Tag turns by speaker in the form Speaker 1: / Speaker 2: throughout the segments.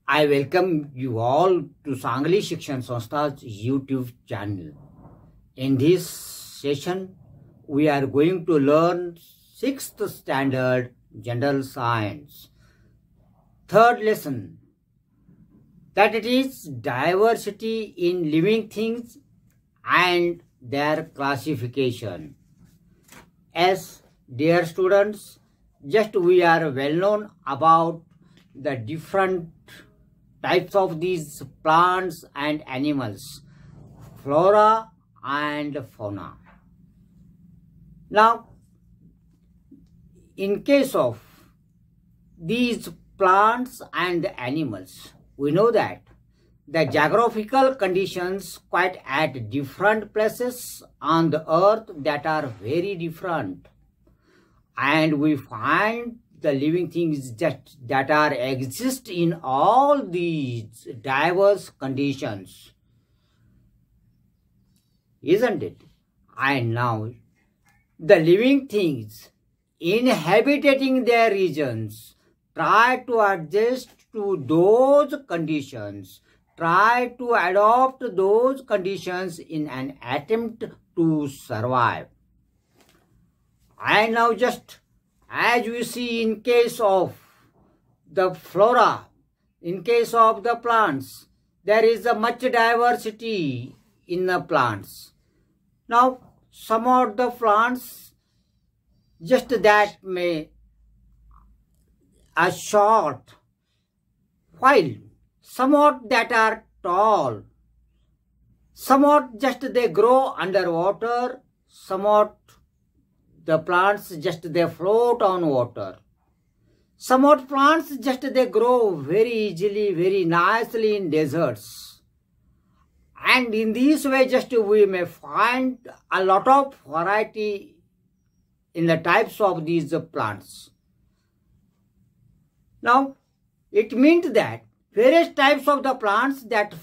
Speaker 1: I welcome you all to Sangli Shikshan Sanstha's YouTube channel. In this session, we are going to learn 6th Standard General Science. Third lesson, that it is diversity in living things and their classification. As dear students, just we are well known about the different types of these plants and animals, flora and fauna. Now, in case of these plants and animals, we know that the geographical conditions quite at different places on the earth that are very different, and we find the living things that are exist in all these diverse conditions, isn't it? And now the living things inhabiting their regions try to adjust to those conditions, try to adopt those conditions in an attempt to survive. And now just as we see in case of the flora, in case of the plants, there is a much diversity in the plants. Now, some of the plants just that may are short, while somewhat that are tall, somewhat just they grow underwater, somewhat the plants just they float on water. Somewhat plants just they grow very easily, very nicely in deserts. And in this way just we may find a lot of variety in the types of these plants. Now, it means that various types of the plants that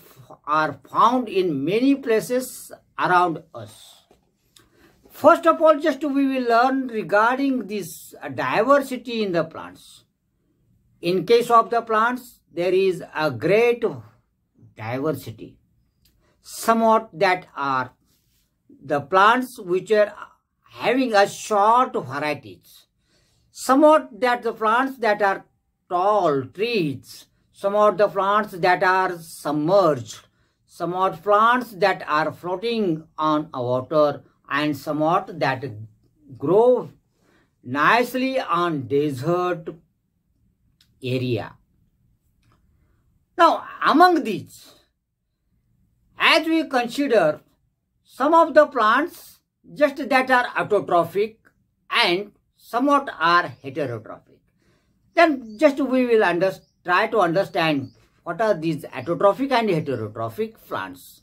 Speaker 1: are found in many places around us. First of all, just we will learn regarding this diversity in the plants. In case of the plants, there is a great diversity. Somewhat that are the plants which are having a short varieties. Somewhat that the plants that are tall trees. Somewhat the plants that are submerged. Somewhat plants that are floating on water, and somewhat that grow nicely on desert area. Now, among these, as we consider some of the plants just that are autotrophic and somewhat are heterotrophic, then just we will try to understand what are these autotrophic and heterotrophic plants.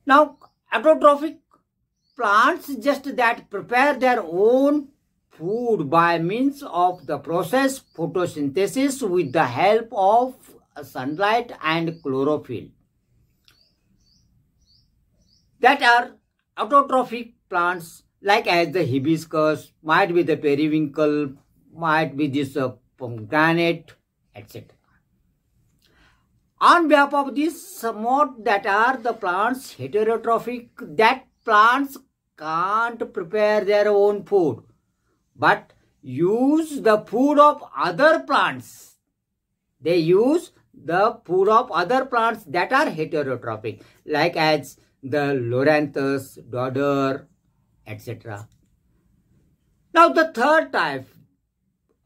Speaker 1: Now, autotrophic plants just that prepare their own food by means of the process photosynthesis with the help of sunlight and chlorophyll. That are autotrophic plants, like as the hibiscus, might be the periwinkle, might be this pomegranate, etc. On behalf of this, somewhat that are the plants heterotrophic, that plants can't prepare their own food, but use the food of other plants. They use the food of other plants that are heterotrophic, like as the loranthus, dodder, etc. Now the third type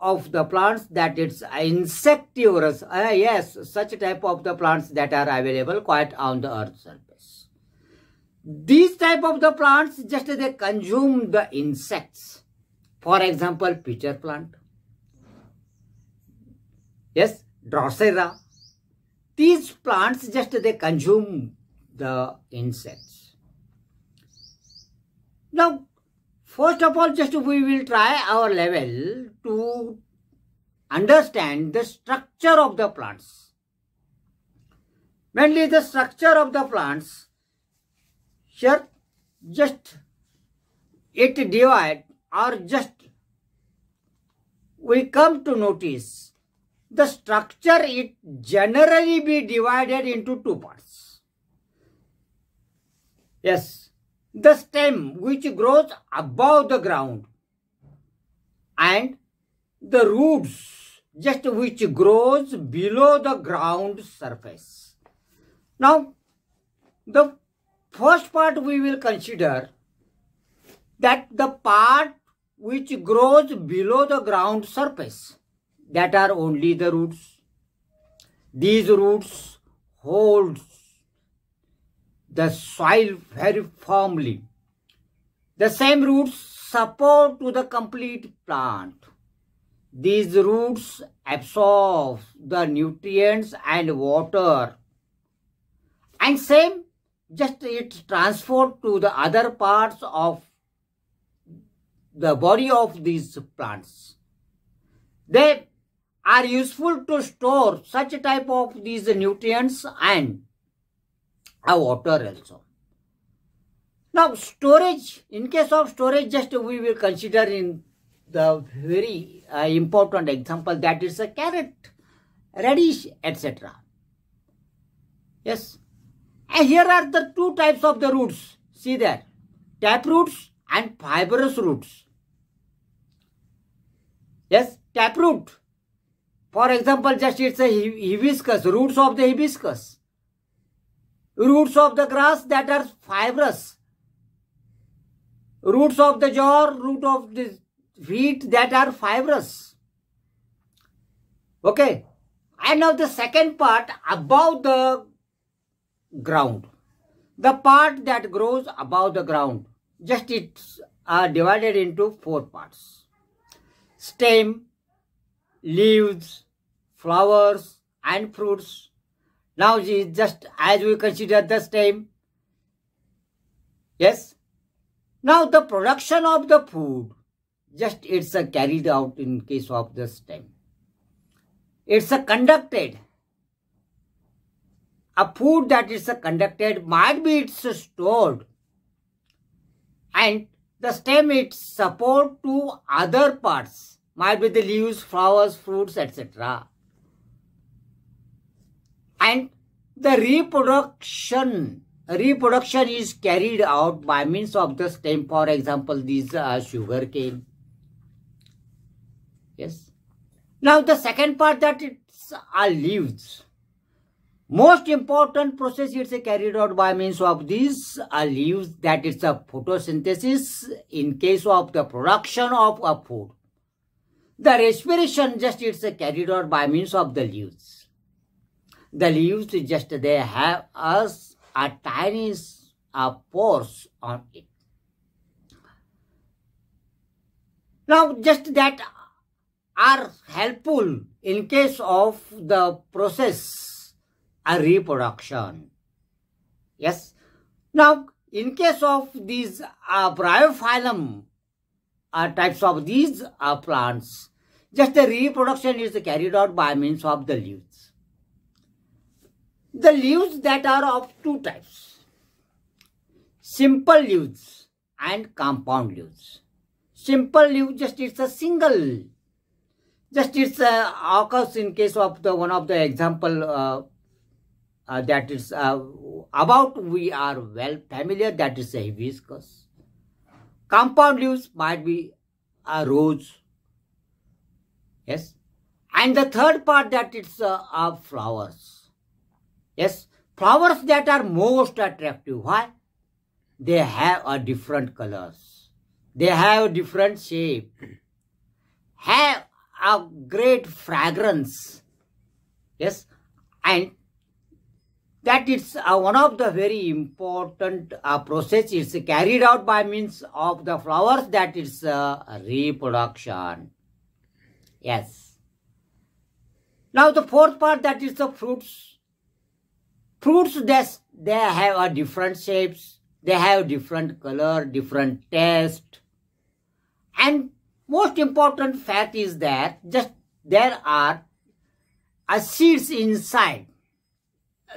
Speaker 1: of the plants that it's insectivorous. Yes, such type of the plants that are available quite on the earth's surface. These type of the plants just they consume the insects. For example, pitcher plant. Yes, Drosera. These plants just they consume the insects. Now, first of all, just we will try our level to understand the structure of the plants. Mainly the structure of the plants. Here, just it divide or just we come to notice the structure it generally be divided into two parts. Yes, the stem which grows above the ground and the roots just which grows below the ground surface. Now, the first part we will consider that the part which grows below the ground surface, that are only the roots. These roots hold the soil very firmly. The same roots support to the complete plant. These roots absorb the nutrients and water, and same just it transferred to the other parts of the body of these plants. They are useful to store such a type of these nutrients and water also. Now storage, in case of storage, just we will consider in the very important example, that is a carrot, radish, etc. Yes, and here are the two types of the roots. See there, tap roots and fibrous roots. Yes, taproot. For example, just it's a hibiscus, roots of the hibiscus. Roots of the grass that are fibrous. Roots of the jar, root of the wheat that are fibrous. Okay. And now the second part above the ground. The part that grows above the ground. Just it's divided into four parts. Stem, leaves, flowers and fruits. Now just as we consider the stem. Yes. Now the production of the food, just it's carried out in case of the stem. It's conducted. A food that is conducted might be it's stored, and the stem it support to other parts. Might be the leaves, flowers, fruits, etc. And the reproduction is carried out by means of the stem. For example, these sugar cane. Yes. Now the second part, that it's leaves. Most important process is carried out by means of these leaves, that is a photosynthesis in case of the production of a food. The respiration just it's carried out by means of the leaves. The leaves just they have a tiny pores on it. Now just that are helpful in case of the process reproduction. Yes. Now in case of these bryophyllum types of these plants, just the reproduction is carried out by means of the leaves. The leaves that are of two types, simple leaves and compound leaves. Simple leaf just it's a single, just it's occurs in case of the one of the example that is about we are well familiar, that is a hibiscus. Compound leaves might be a rose. Yes. And the third part, that it's flowers. Yes. Flowers that are most attractive. Why? They have a different colors. They have different shape. Have a great fragrance. Yes. And that it's one of the very important process is carried out by means of the flowers, that is reproduction. Yes. Now the fourth part, that is the fruits. Fruits, they have a different shapes, they have different color, different taste. And most important fact is that just there are seeds inside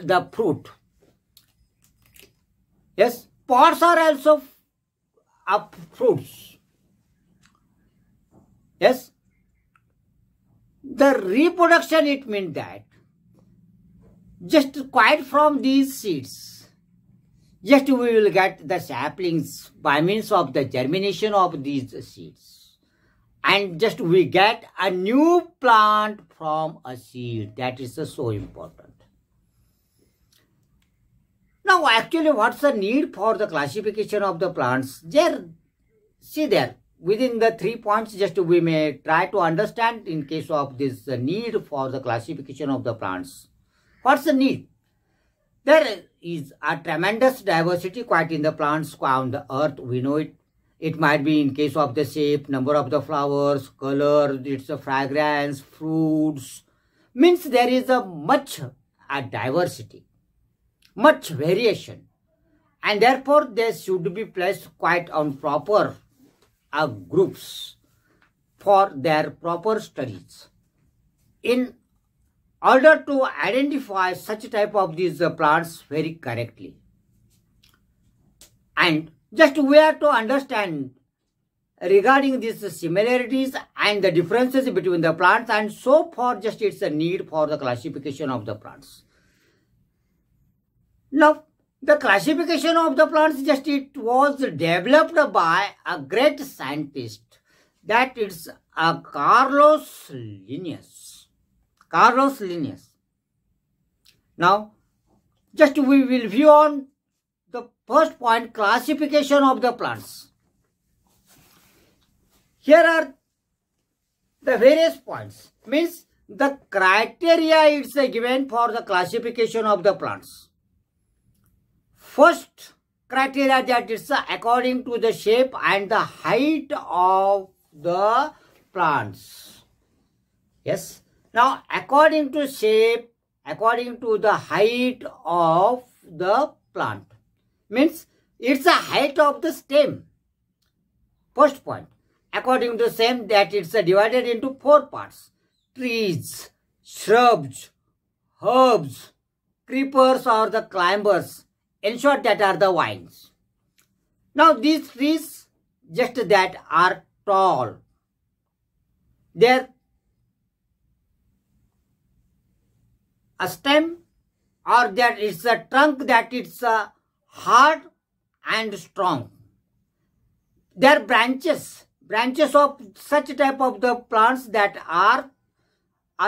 Speaker 1: the fruit. Yes, pods are also fruits. Yes, The reproduction, it means that just quite from these seeds, just we will get the saplings by means of the germination of these seeds. And just we get a new plant from a seed. That is so important. Now, actually, what's the need for the classification of the plants? See there, within the 3 points, just we may try to understand in case of this need for the classification of the plants. What's the need? There is a tremendous diversity quite in the plants on the earth. We know it. It might be in case of the shape, number of the flowers, color, its fragrance, fruits. Means there is a much diversity, much variation. And therefore, they should be placed quite on proper groups for their proper studies. In order to identify such type of these plants very correctly. And just we have to understand regarding these similarities and the differences between the plants, and so far just it's a need for the classification of the plants. Now, the classification of the plants, just it was developed by a great scientist, that it's Carlos Linnaeus. Carlos Linnaeus. Now, just we will view on the first point, classification of the plants. Here are the various points. Means the criteria it's given for the classification of the plants. First criteria, that is according to the shape and the height of the plants. Yes. Now, according to shape, according to the height of the plant. Means it's the height of the stem. First point. According to the same, that it's divided into 4 parts. Trees, shrubs, herbs, creepers or the climbers. In short, that are the vines. Now, these trees, just that are tall. Their a stem, or that it's a trunk, that it's hard and strong. Their branches of such type of the plants that are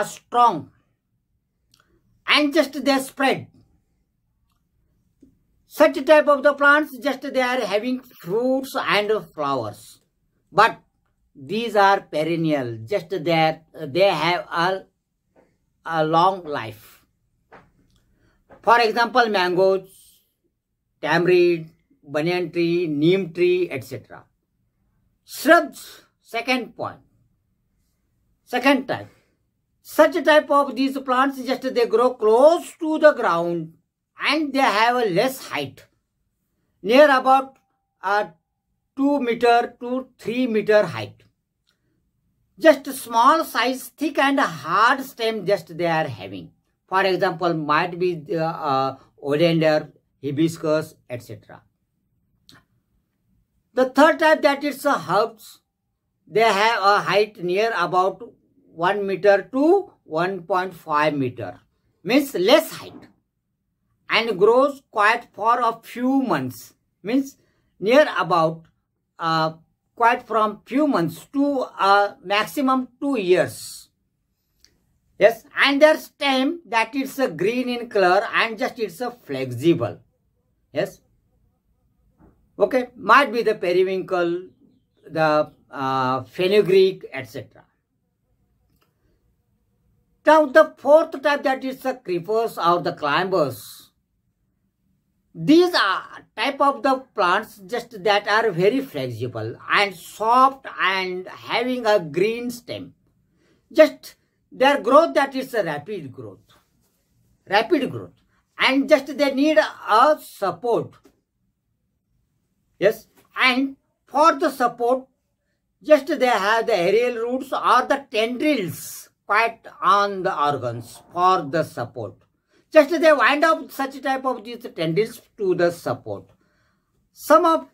Speaker 1: strong, and just they spread. Such type of the plants, just they are having fruits and flowers, but these are perennial. Just that they have a long life. For example, mangoes, tamarind, banyan tree, neem tree, etc. Shrubs, second point. Second type. Such type of these plants, just they grow close to the ground and they have a less height, near about 2 meter to 3 meter height. Just small size, thick and hard stem, just they are having. For example, might be oleander, hibiscus, etc. The third type, that is herbs. They have a height near about 1 meter to 1.5 meter. Means less height. And grows quite for a few months. Means near about quite from few months to maximum 2 years. Yes, and their stem, that is green in color and just it's flexible. Yes. Okay, might be the periwinkle, the fenugreek, etc. Now the fourth type, that is the creepers or the climbers. These are type of the plants just that are very flexible and soft and having a green stem. Just their growth, that is a rapid growth. Rapid growth. And just they need a support. Yes. And for the support, just they have the aerial roots or the tendrils quite on the organs for the support. Just they wind up such type of these tendrils to the support. Some of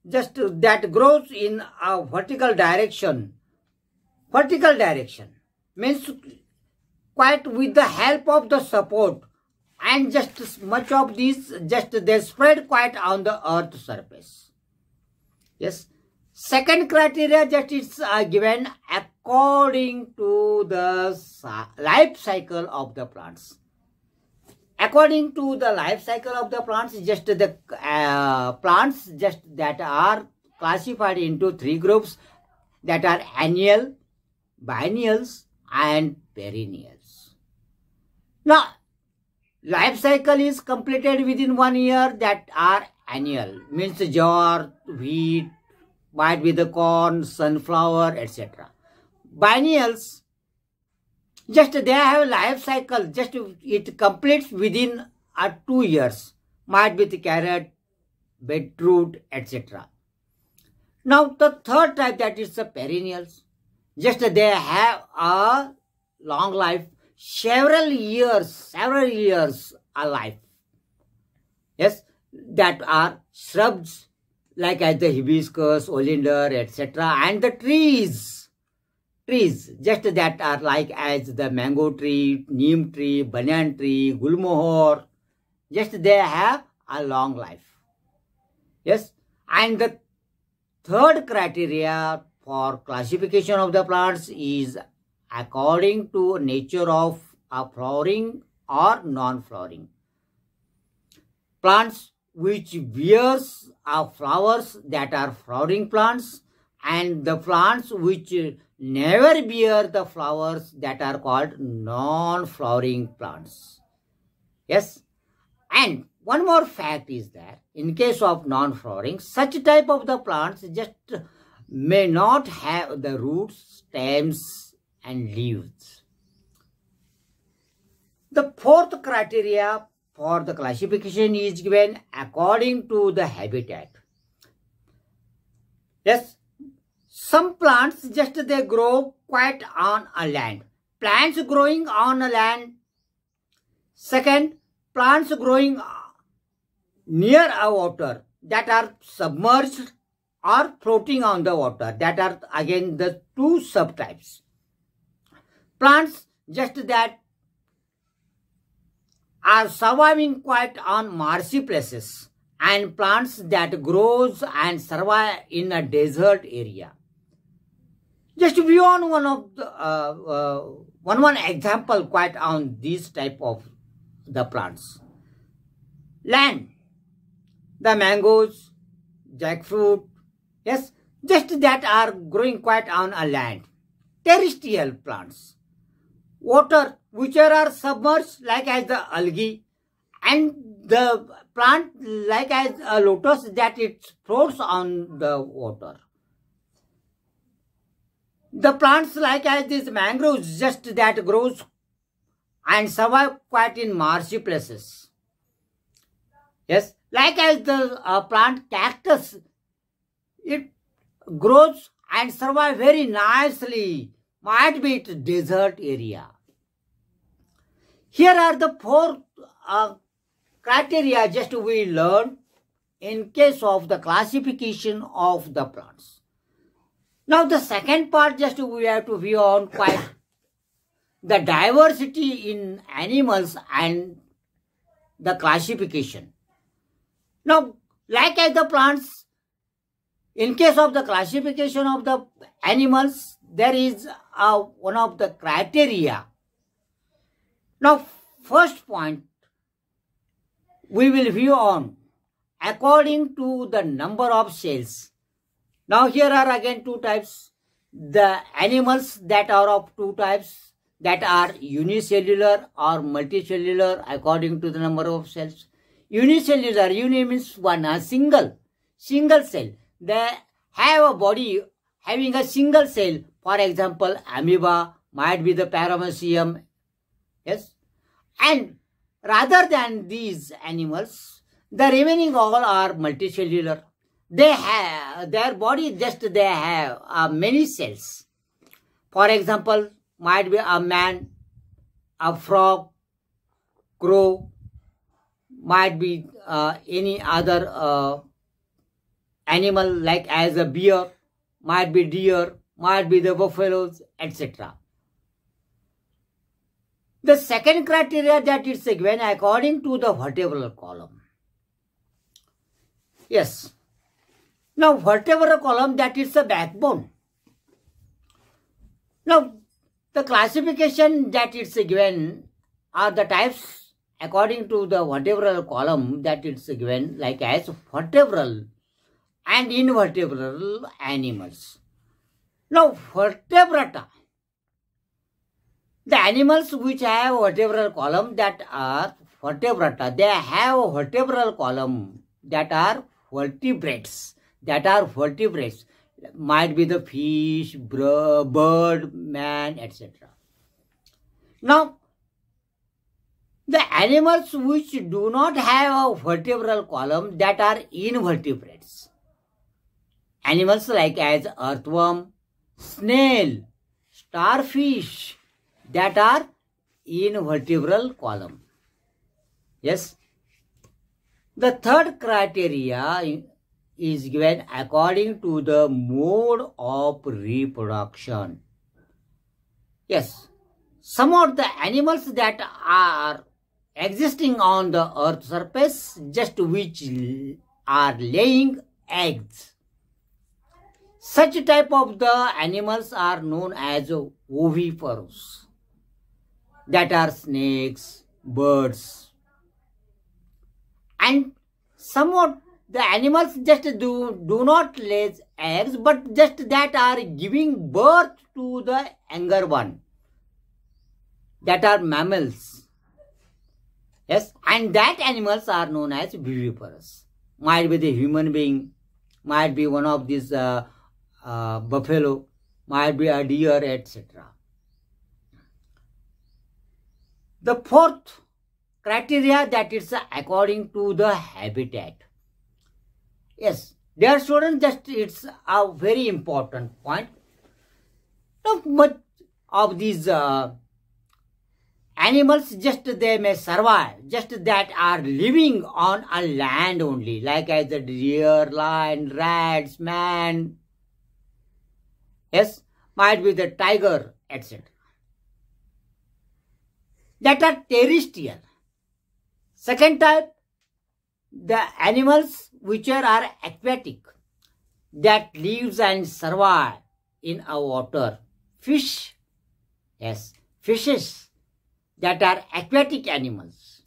Speaker 1: just that grows in a vertical direction. Vertical direction. means quite with the help of the support, and just much of these just they spread quite on the earth surface. Yes. Second criteria just is given according to the life cycle of the plants. According to the life cycle of the plants, just the plants just that are classified into three groups, that are annual, biennials, and perennials. Now, life cycle is completed within 1 year, that are annual, means jowar, wheat, might be the corn, sunflower, etc. Biennials, just they have life cycle, just it completes within 2 years, might be the carrot, beetroot, etc. Now the third type, that is the perennials, just they have a long life, several years alive. Yes, that are shrubs like as the hibiscus, oleander, etc. And the trees just that are like as the mango tree, neem tree, banyan tree, gulmohar, just they have a long life. Yes, and the third criteria for classification of the plants is according to nature of a flowering or non-flowering. Plants which bears flowers, that are flowering plants, and the plants which never bear the flowers, that are called non-flowering plants. Yes, and one more fact is that in case of non-flowering, such type of the plants just may not have the roots, stems, and leaves. The fourth criteria for the classification is given according to the habitat. Yes, some plants just they grow quite on a land. Plants growing on a land. Second, plants growing near a water, that are submerged or floating on the water, that are again the two subtypes. Plants just that are surviving quite on marshy places, and plants that grows and survive in a desert area. Just view on one of the one example quite on this type of the plants. Land, the mangoes, jackfruit, yes, just that are growing quite on a land. Terrestrial plants. Water, which are submerged like as the algae, and the plant like as a lotus, that it floats on the water. The plants like as these mangroves, just that grows and survive quite in marshy places. Yes, like as the plant cactus, it grows and survive very nicely, might be it desert area. Here are the four criteria just we learned in case of the classification of the plants. Now the second part, just we have to view on quite the diversity in animals and the classification. Now, like as the plants, in case of the classification of the animals, there is one of the criteria. Now, first point, we will view on according to the number of cells. Now, here are again two types. The animals that are of two types, that are unicellular or multicellular according to the number of cells. Unicellular, uni means one, a single cell. They have a body having a single cell. For example, amoeba, might be the paramecium. Yes. And rather than these animals, the remaining all are multicellular. They have, their body just they have many cells. For example, might be a man, a frog, crow, might be any other animal like as a bear, might be deer, might be the buffaloes, etc. The second criteria that it's given according to the vertebral column. Yes. Now vertebral column, that is the backbone. Now the classification that it's given are the types according to the vertebral column that it's given, like as vertebral and invertebrate animals. Now vertebrata, the animals which have vertebral column that are vertebrata, they have a vertebral column that are vertebrates. Might be the fish, bird, man, etc. Now, the animals which do not have a vertebral column, that are invertebrates. Animals like as earthworm, snail, starfish, that are invertebral column. Yes. The third criteria is given according to the mode of reproduction. Yes. Some of the animals that are existing on the earth surface, just which are laying eggs. Such type of the animals are known as oviparous. That are snakes, birds. And somewhat the animals just do not lay eggs, but just that are giving birth to the younger one. That are mammals. Yes, and that animals are known as viviparous. Might be the human being, might be one of these buffalo, might be a deer, etc. The fourth criteria, that is according to the habitat. Yes, dear students, just it's a very important point. Not much of these animals, just they may survive, just that are living on a land only, like as the deer, lion, rats, man. Yes, might be the tiger, etc. That are terrestrial. Second type, the animals which are aquatic, that lives and survive in a water. Fish, yes, fishes, that are aquatic animals.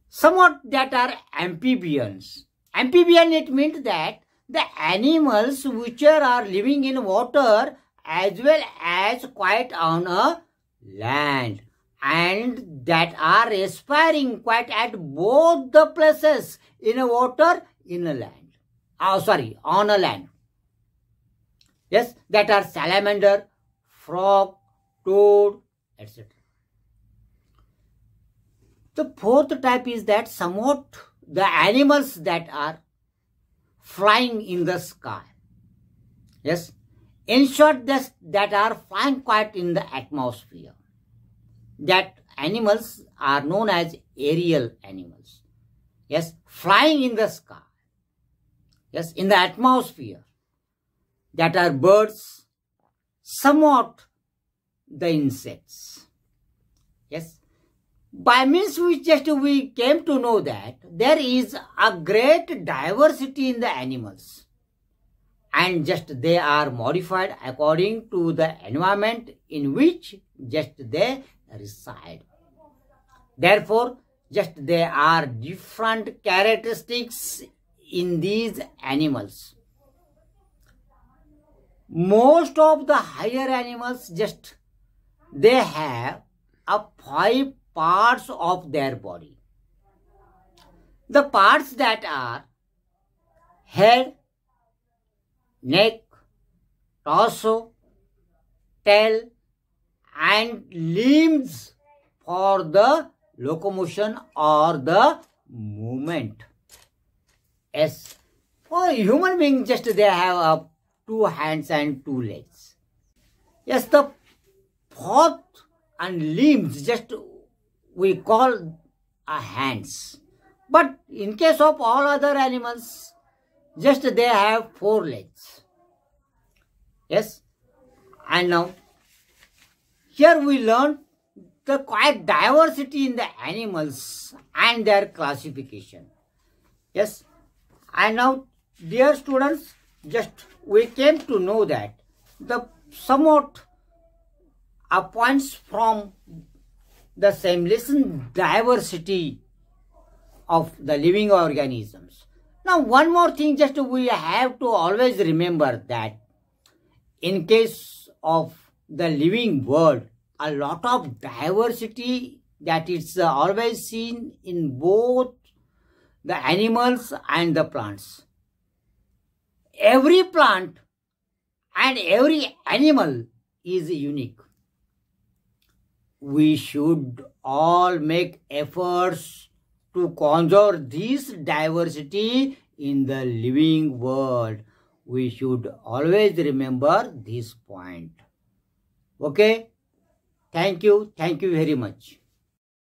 Speaker 1: Somewhat that are amphibians. Amphibian, it means that the animals which are living in water as well as quite on a land, and that are aspiring quite at both the places, in a water, in a land. On a land. Yes, that are salamander, frog, toad, etc. The fourth type is that somewhat the animals that are flying in the sky. Yes, in short, that are flying quite in the atmosphere. That animals are known as aerial animals. Yes, flying in the sky. Yes, in the atmosphere. That are birds, somewhat the insects. Yes, by means which just we came to know that there is a great diversity in the animals, and just they are modified according to the environment in which just they reside. Therefore, just there are different characteristics in these animals. Most of the higher animals, just they have a 5 parts of their body. The parts that are head, neck, torso, tail, and limbs for the locomotion or the movement. Yes, for human being, just they have 2 hands and 2 legs. Yes, the fourth and limbs, just we call hands. But in case of all other animals, just they have 4 legs. Yes, and now here we learn the quite diversity in the animals and their classification. Yes, and now, dear students, just we came to know that the somewhat points from the same lesson, diversity of the living organisms. Now, one more thing, just we have to always remember that in case of the living world, a lot of diversity that is always seen in both the animals and the plants. Every plant and every animal is unique. We should all make efforts to conserve this diversity in the living world. We should always remember this point. Okay? Thank you. Thank you very much.